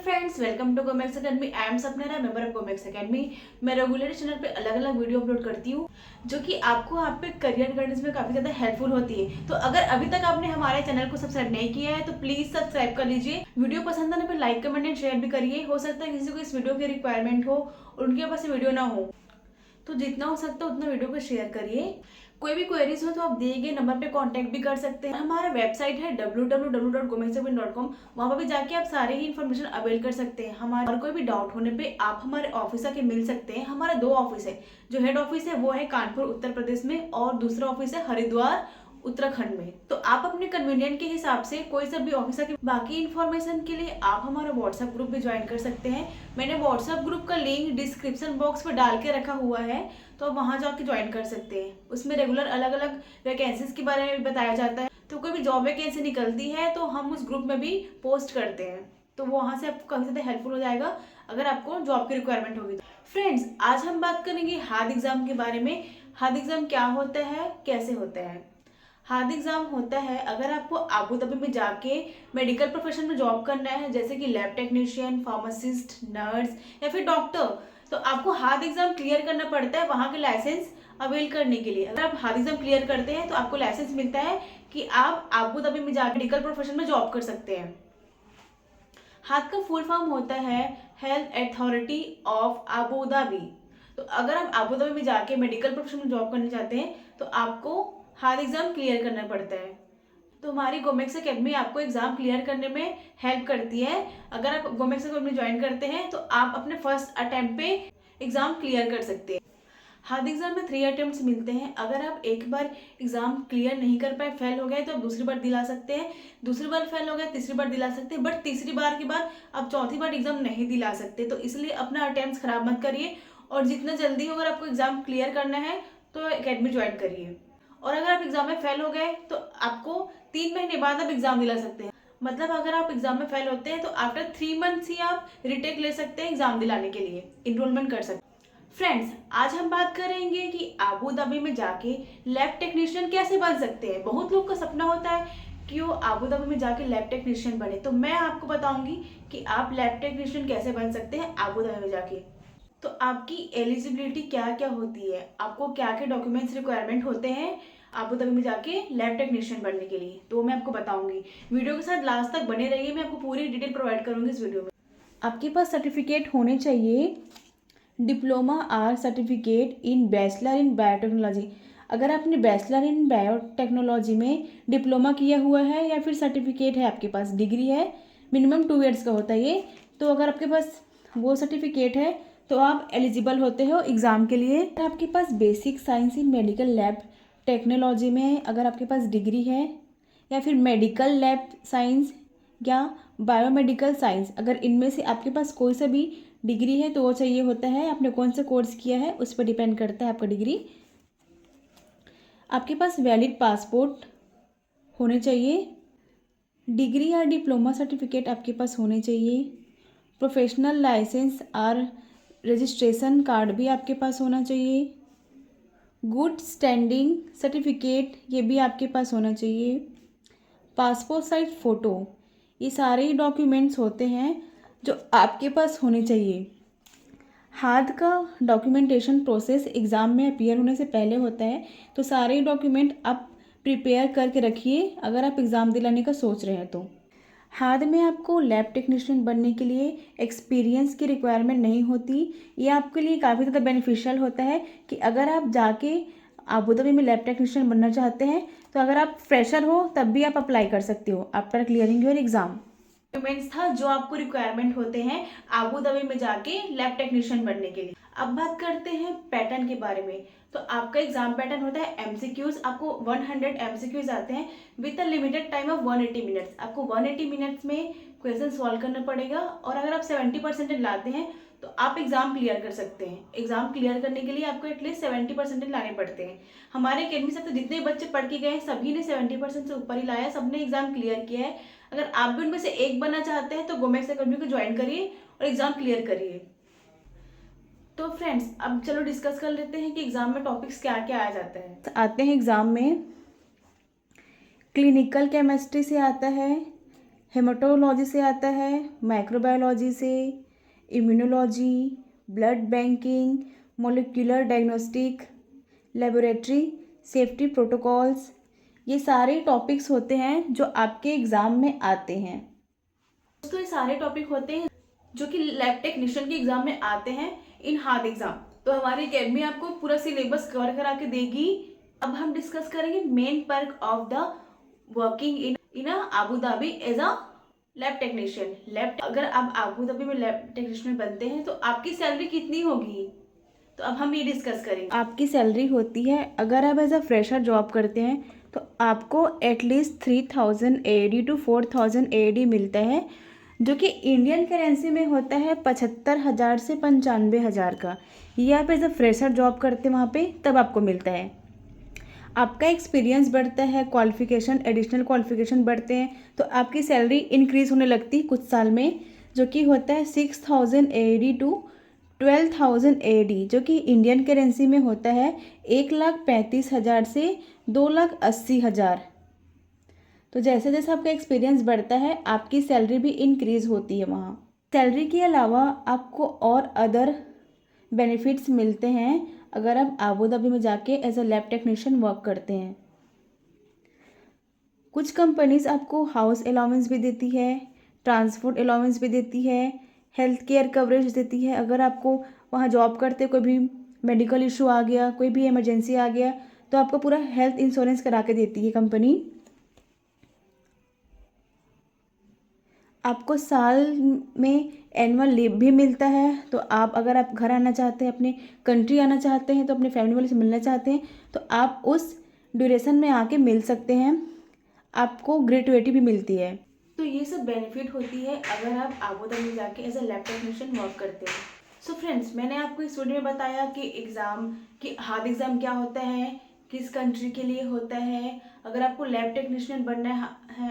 Friends, welcome to Gomex academy. I am Sapna, member of Gomex academy. मैं regular channel पे अलग अलग video upload करती हूँ जो कि आपको आप पे करियर गाइडेंस में काफी ज्यादा हेल्पफुल होती है। तो अगर अभी तक आपने हमारे चैनल को सब्सक्राइब नहीं किया है तो प्लीज सब्सक्राइब कर लीजिए। वीडियो पसंद आने पर लाइक कमेंट एंड शेयर भी करिए। हो सकता है किसी को इस वीडियो की रिक्वायरमेंट हो और उनके पास वीडियो ना हो, तो जितना हो सकता है उतना वीडियो को शेयर करिए। कोई भी क्वेरीज हो तो आप दिए गए नंबर पे कांटेक्ट भी कर सकते हैं। हमारा वेबसाइट है www.gomexamin.com। वहां पर भी जाके आप सारे ही इन्फॉर्मेशन अवेल कर सकते हैं। हमारे और कोई भी डाउट होने पे आप हमारे ऑफिस आके मिल सकते हैं। हमारा 2 ऑफिस है। जो हेड ऑफिस है वो है कानपुर उत्तर प्रदेश में और दूसरा ऑफिस है हरिद्वार उत्तराखंड में। तो आप अपने कन्वीनियंट के हिसाब से कोई सा भी ऑफिस आके, बाकी इन्फॉर्मेशन के लिए आप हमारा व्हाट्सएप ग्रुप भी ज्वाइन कर सकते हैं। मैंने व्हाट्सएप ग्रुप का लिंक डिस्क्रिप्शन बॉक्स में डाल के रखा हुआ है, तो आप वहां जाके ज्वाइन कर सकते हैं। उसमें रेगुलर अलग अलग वैकेंसीज के बारे में भी बताया जाता है। तो कोई भी जॉब वैकेंसी निकलती है तो हम उस ग्रुप में भी पोस्ट करते हैं, तो वहां से आपको काफी ज्यादा हेल्पफुल हो जाएगा अगर आपको जॉब की रिक्वायरमेंट होगी। फ्रेंड्स, आज हम बात करेंगे हार्ड एग्जाम के बारे में। हार्ड एग्जाम क्या होता है, कैसे होता है। हार्ड एग्जाम होता है अगर आपको आबू धाबी में जाके मेडिकल प्रोफेशन में जॉब करना है, जैसे कि लैब टेक्नीशियन, फार्मासिस्ट, नर्स या फिर डॉक्टर, तो आपको हार्ड एग्जाम क्लियर करना पड़ता है वहां के लाइसेंस अवेल करने के लिए। अगर आप हार्ड एग्जाम क्लियर करते हैं तो आपको लाइसेंस मिलता है कि आप आबू धाबी में जाकर मेडिकल प्रोफेशन में जॉब कर सकते हैं। हाथ का फुल फॉर्म होता है health authority of Abu Dhabi. तो अगर आप आबू धाबी में जाके मेडिकल प्रोफेशन में जॉब करना चाहते हैं तो आपको हार्ड एग्जाम क्लियर करना पड़ता है। तो हमारी गोमेक्स अकेडमी आपको एग्जाम क्लियर करने में हेल्प करती है। अगर आप गोमेक्स अकेडमी ज्वाइन करते हैं तो आप अपने फर्स्ट अटेम्प्ट पे एग्जाम क्लियर कर सकते हैं। हार्ड एग्जाम में 3 अटेम्प्ट्स मिलते हैं। अगर आप एक बार एग्जाम क्लियर नहीं कर पाए, फेल हो गए, तो आप दूसरी बार दिला सकते हैं। दूसरी बार फेल हो गए, तीसरी बार दिला सकते हैं। बट तीसरी बार के बाद आप चौथी बार एग्जाम नहीं दिला सकते। तो इसलिए अपना अटेम्प्ट खराब मत करिए और जितना जल्दी हो, अगर आपको एग्जाम क्लियर करना है तो अकेडमी ज्वाइन करिए। और अगर आप एग्जाम में फेल हो गए तो आपको 3 महीने बाद आप एग्जाम दिला सकते हैं। मतलब अगर आप एग्जाम में फेल होते हैं तो आफ्टर 3 मंथ्स ही आप रिटेक ले सकते हैं एग्जाम दिलाने के लिए, इनरोलमेंट कर सकते हैं। फ्रेंड्स, आज हम बात करेंगे कि आबू धाबी में जाके लैब टेक्नीशियन कैसे बन सकते हैं। बहुत लोग का सपना होता है कि वो आबू धाबी में जाके लैब टेक्नीशियन बने, तो मैं आपको बताऊंगी कि आप लैब टेक्नीशियन कैसे बन सकते हैं आबू धाबी में जाके। तो आपकी एलिजिबिलिटी क्या क्या होती है, आपको क्या क्या डॉक्यूमेंट्स रिक्वायरमेंट होते हैं आबू धाबी में जाके लैब टेक्नीशियन बनने के लिए, तो मैं आपको बताऊंगी। वीडियो के साथ लास्ट तक बने रहिए, मैं आपको पूरी डिटेल प्रोवाइड करूंगी इस वीडियो में। आपके पास सर्टिफिकेट होने चाहिए, diploma or certificate in bachelor in biotechnology. अगर आपने बैचलर इन बायोटेक्नोलॉजी में डिप्लोमा किया हुआ है या फिर सर्टिफिकेट है, आपके पास डिग्री है, मिनिमम 2 ईयर्स का होता है ये, तो अगर आपके पास वो सर्टिफिकेट है तो आप एलिजिबल होते हो एग्ज़ाम के लिए। अगर आपके पास basic science in medical lab technology में अगर आपके पास डिग्री है, या फिर मेडिकल लैब साइंस या बायोमेडिकल साइंस, अगर इनमें से आपके पास कोई सा भी डिग्री है तो वो चाहिए होता है। आपने कौन सा कोर्स किया है उस पर डिपेंड करता है आपका डिग्री। आपके पास वैलिड पासपोर्ट होने चाहिए, डिग्री या डिप्लोमा सर्टिफिकेट आपके पास होने चाहिए, प्रोफेशनल लाइसेंस और रजिस्ट्रेशन कार्ड भी आपके पास होना चाहिए, गुड स्टैंडिंग सर्टिफिकेट ये भी आपके पास होना चाहिए, पासपोर्ट साइज फ़ोटो, ये सारे ही डॉक्यूमेंट्स होते हैं जो आपके पास होने चाहिए। हार्ड का डॉक्यूमेंटेशन प्रोसेस एग्ज़ाम में अपीयर होने से पहले होता है, तो सारे डॉक्यूमेंट आप प्रिपेयर करके रखिए अगर आप एग्ज़ाम दिलाने का सोच रहे हैं तो। हार्ड में आपको लैब टेक्नीशियन बनने के लिए एक्सपीरियंस की रिक्वायरमेंट नहीं होती। ये आपके लिए काफ़ी ज़्यादा बेनिफिशियल होता है कि अगर आप जाके आबू धाबी में लैब टेक्नीशियन बनना चाहते हैं तो अगर आप फ्रेशर हो तब भी आप अप्लाई कर सकते हो after clearing your exam. Documents था जो आपको रिक्वायरमेंट होते हैं आबू धाबी में जाके लैब टेक्नीशियन बनने के लिए। अब बात करते हैं पैटर्न के बारे में। तो आपका एग्जाम पैटर्न होता है एमसीक्यूज। आपको 100 एमसीक्यूज आते हैं with a limited time of 180 minutes. आपको 180 मिनट्स में क्वेश्चन सॉल्व करना पड़ेगा और अगर आप 70% लाते हैं तो आप एग्जाम क्लियर कर सकते हैं। एग्जाम क्लियर करने के लिए आपको एटलीस्ट 70% लाने पड़ते हैं। हमारे अकेडमी से तो जितने बच्चे पढ़ के गए सभी ने 70% से ऊपर ही लाया, सबने एग्जाम क्लियर किया है। अगर आप भी उनमें से एक बनना चाहते हैं तो गोमेक्स अकेडमी को ज्वाइन करिए और एग्जाम क्लियर करिए। तो फ्रेंड्स, अब चलो डिस्कस कर लेते हैं कि एग्जाम में टॉपिक्स क्या क्या आ जाते हैं। आते हैं एग्जाम में क्लिनिकल केमिस्ट्री से आता है, हेमाटोलॉजी से आता है, माइक्रोबायोलॉजी से, immunology, blood banking, molecular diagnostic, laboratory safety protocols, ये सारे टॉपिक्स होते हैं जो आपके एग्ज़ाम में आते हैं। दोस्तों ये सारे टॉपिक होते हैं जो कि लैब टेक्नीशियन के एग्ज़ाम में आते हैं इन हार्ड एग्ज़ाम। तो हमारी अकेडमी आपको पूरा सिलेबस कवर करा के देगी। अब हम डिस्कस करेंगे main perk of the working in Abu Dhabi as a lab technician. अगर आप आबू धाबी में लैब टेक्नीशियन बनते हैं तो आपकी सैलरी कितनी होगी, तो अब हम ये डिस्कस करेंगे। आपकी सैलरी होती है, अगर आप एज अ फ्रेशर जॉब करते हैं तो आपको एटलीस्ट 3000 AED टू 4000 AED मिलता है, जो कि इंडियन करेंसी में होता है 75,000 से 95,000 का। ये आप एज अ फ्रेशर जॉब करते हैं वहाँ पे तब आपको मिलता है। आपका एक्सपीरियंस बढ़ता है, क्वालिफिकेशन एडिशनल क्वालिफिकेशन बढ़ते हैं तो आपकी सैलरी इंक्रीज़ होने लगती है कुछ साल में, जो कि होता है 6000 AED टू 12,000 AED, जो कि इंडियन करेंसी में होता है 1,35,000 से 2,80,000। तो जैसे जैसे आपका एक्सपीरियंस बढ़ता है आपकी सैलरी भी इंक्रीज़ होती है वहाँ। सैलरी के अलावा आपको और अदर बेनिफिट्स मिलते हैं अगर आप आबू धाबी में जाके as a lab technician work करते हैं। कुछ कंपनीज आपको हाउस अलाउंस भी देती है, ट्रांसपोर्ट अलाउंस भी देती है, हेल्थ केयर कवरेज देती है। अगर आपको वहाँ जॉब करते कोई भी मेडिकल इशू आ गया, कोई भी इमरजेंसी आ गया तो आपको पूरा हेल्थ इंश्योरेंस करा के देती है कंपनी। आपको साल में एनुअल लीव भी मिलता है, तो अगर आप घर आना चाहते हैं, अपने कंट्री आना चाहते हैं, तो अपने फैमिली वाले से मिलना चाहते हैं तो आप उस ड्यूरेशन में आके मिल सकते हैं। आपको ग्रेजुएटी भी मिलती है। तो ये सब बेनिफिट होती है अगर आप आबू धाबी में जाके as a lab technician work करते हैं। सो फ्रेंड्स, मैंने आपको इस वीडियो में बताया कि एग्ज़ाम कि हार्ड एग्ज़ाम क्या होता है, किस कंट्री के लिए होता है। अगर आपको लैब टेक्नीशियन बनना है